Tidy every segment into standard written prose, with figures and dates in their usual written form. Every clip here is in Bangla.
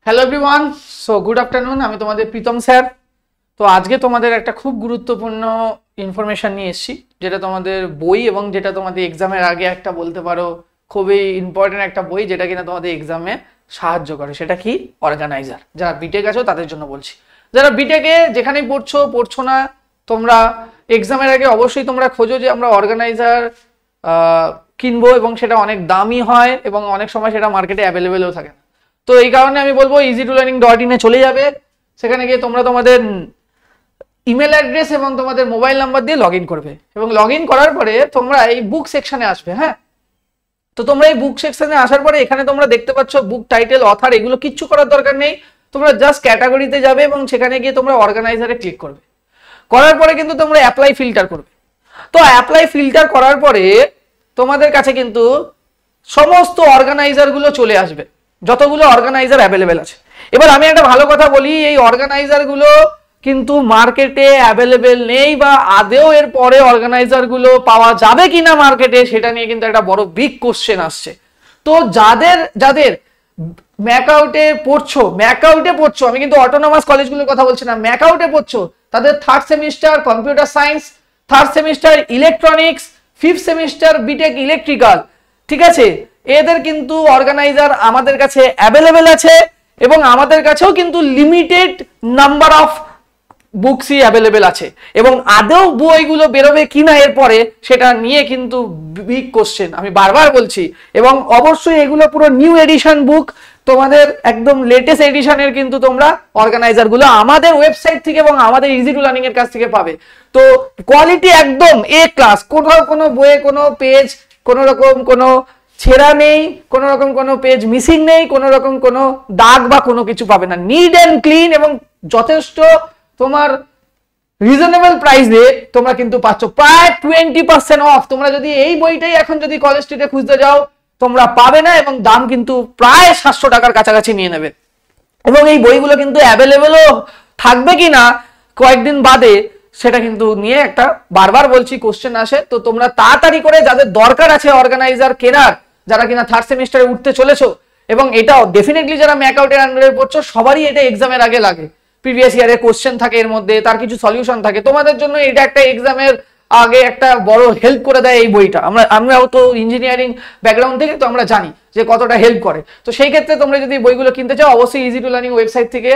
Hello everyone, so good afternoon. আমি তোমাদের প্রীতম স্যার। তো আজকে তোমাদের একটা খুব গুরুত্বপূর্ণ ইনফরমেশন নিয়ে এসেছি, যেটা তোমাদের বই এবং যেটা তোমাদের এক্সামের আগে একটা বলতে পারো খুবই ইম্পর্টেন্ট একটা বই, যেটা কিনা তোমাদের এক্সামে সাহায্য করে। সেটা কি? অর্গানাইজার। যারা বিটেক আছো তাদের জন্য বলছি। যারা বিটেকে যেখানেই পড়ছো না, তোমরা এক্সামের আগে অবশ্যই তোমরা খোঁজো যে আমরা অর্গানাইজার কিনবো, এবং সেটা অনেক দামি হয় এবং অনেক সময় সেটা মার্কেটে অ্যাভেলেবেলও থাকে না। তো এই কারণে আমি বলবো easy2learning.in এ চলে যাবে। সেখানে গিয়ে তোমরা তোমাদের ইমেল অ্যাড্রেস এবং তোমাদের মোবাইল নাম্বার দিয়ে লগ ইন করবে, এবং লগ ইন করার পরে তোমরা এই বুক সেকশনে আসবে। হ্যাঁ, তো তোমরা এই বুক সেকশনে আসার পরে এখানে তোমরা দেখতে পাচ্ছ বুক টাইটেল, অথার, এগুলো কিচ্ছু করার দরকার নেই। তোমরা জাস্ট ক্যাটাগরিতে যাবে এবং সেখানে গিয়ে তোমরা অর্গানাইজারে ক্লিক করবে। করার পরে কিন্তু তোমরা অ্যাপ্লাই ফিল্টার করবে। তো অ্যাপ্লাই ফিল্টার করার পরে তোমাদের কাছে কিন্তু সমস্ত অর্গানাইজার গুলো চলে আসবে, যতগুলো অর্গানাইজার অ্যাভেলেবেল আছে। এবার আমি একটা ভালো কথা বলি, এই অর্গানাইজার গুলো কিন্তু মার্কেটে অ্যাভেলেবেল নেই, বা আদেও এর পরে অর্গানাইজার গুলো পাওয়া যাবে কিনা মার্কেটে, সেটা নিয়ে কিন্তু একটা বড় বিগ কোশ্চেন আসছে। তো যাদের যাদের ম্যাকআউটে পড়ছো, আমি কিন্তু অটোনমাস কলেজগুলোর কথা বলছি না, ম্যাকআউটে পড়ছো, তাদের third semester computer science, third semester electronics, fifth semester BTech electrical, ঠিক আছে, এদের কিন্তু অর্গানাইজার আমাদের কাছে অ্যাভেলেবেল আছে, এবং আমাদের কাছেও কিন্তু লিমিটেড নাম্বার অফ বুকসই অ্যাভেলেবেল আছে, এবং আদৌ বইগুলো বেরোবে কিনা এরপরে সেটা নিয়ে কিন্তু বিগ কোশ্চেন, আমি বারবার বলছি। এবং অবশ্যই এগুলো পুরো নিউ এডিশন বুক, তোমাদের একদম লেটেস্ট এডিশনের কিন্তু তোমরা অর্গানাইজার গুলো আমাদের ওয়েবসাইট থেকে এবং আমাদের easy2learning এর কাছ থেকে পাবে। তো কোয়ালিটি একদম এ ক্লাস, কোনো বইয়ে কোনো পেজ কোনো রকম কোনো ছেঁড়া নেই, কোনো রকম কোনো পেজ মিসিং নেই, কোনো রকম কোনো দাগ বা কোনো কিছু পাবে না, নিট অ্যান্ড ক্লিন, এবং যথেষ্ট তোমার রিজনেবল প্রাইসে তোমরা কিন্তু পাচ্ছ প্রায় 20% অফ। তোমরা যদি এই বইটাই এখন যদি কলেজ স্ট্রিটে খুঁজতে যাও তোমরা পাবে না, এবং দাম কিন্তু প্রায় 700 টাকার কাছাকাছি নিয়ে নেবে। এবং এই বইগুলো কিন্তু অ্যাভেলেবেলও থাকবে কিনা কয়েকদিন বাদে, সেটা কিন্তু নিয়ে একটা বারবার বলছি কোশ্চেন আসে। তো তোমরা তাড়াতাড়ি করে যাদের দরকার আছে অর্গানাইজার কেনার, যারা কিনা থার্ড সেমিস্টারে উঠতে চলেছো, এবং এটাও ডেফিনেটলি যারা ম্যাকআউটের আন্ডারে পড়ছো সবারই এটা এক্সামের আগে লাগে। প্রিভিয়াস ইয়ারের কোশ্চেন থাকে, এর মধ্যে তার কিছু সলিউশন থাকে, তোমাদের জন্য এটা একটা এক্সামের আগে একটা বড় হেল্প করে দেয় এই বইটা। আমরাও তো ইঞ্জিনিয়ারিং ব্যাকগ্রাউন্ড থেকে, তো আমরা জানি যে কতটা হেল্প করে। তো সেই ক্ষেত্রে তোমরা যদি বইগুলো কিনতে চাও অবশ্যই easy2learning ওয়েবসাইট থেকে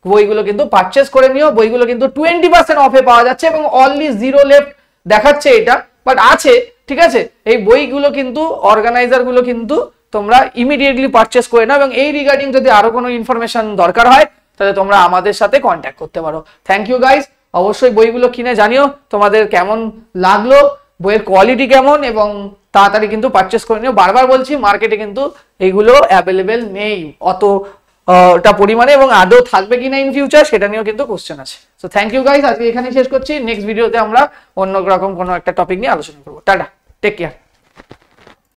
বইগুলো কিন্তু পারচেস করে নিও। বইগুলো কিন্তু 20% অফে পাওয়া যাচ্ছে, এবং অনলি 0 লেফট দেখাচ্ছে এটা, বাট আছে, ঠিক আছে। এই বইগুলো কিন্তু অর্গানাইজার গুলো কিন্তু তোমরা ইমিডিয়েটলি পারচেস করে নাও, এবং এই রিগার্ডিং যদি আরো কোনো ইনফরমেশন দরকার হয় তাহলে তোমরা আমাদের সাথে কন্ট্যাক্ট করতে পারো। Thank you guys. অবশ্যই বইগুলো কিনে জানিও তোমাদের কেমন লাগলো, বইয়ের কোয়ালিটি কেমন, এবং তাড়াতাড়ি কিন্তু পারচেস করে নিও। বারবার বলছি, মার্কেটে কিন্তু এইগুলো অ্যাভেলেবেল নেই অতটা পরিমাণে, এবং আদৌ থাকবে কিনা ইন ফিউচার সেটা নিয়েও কিন্তু কোশ্চেন আছে। সো থ্যাংক ইউ গাইস, আজকে এখানেই শেষ করছি। নেক্সট ভিডিওতে আমরা অন্য রকম কোনো একটা টপিক নিয়ে আলোচনা করবো। Tata, take care.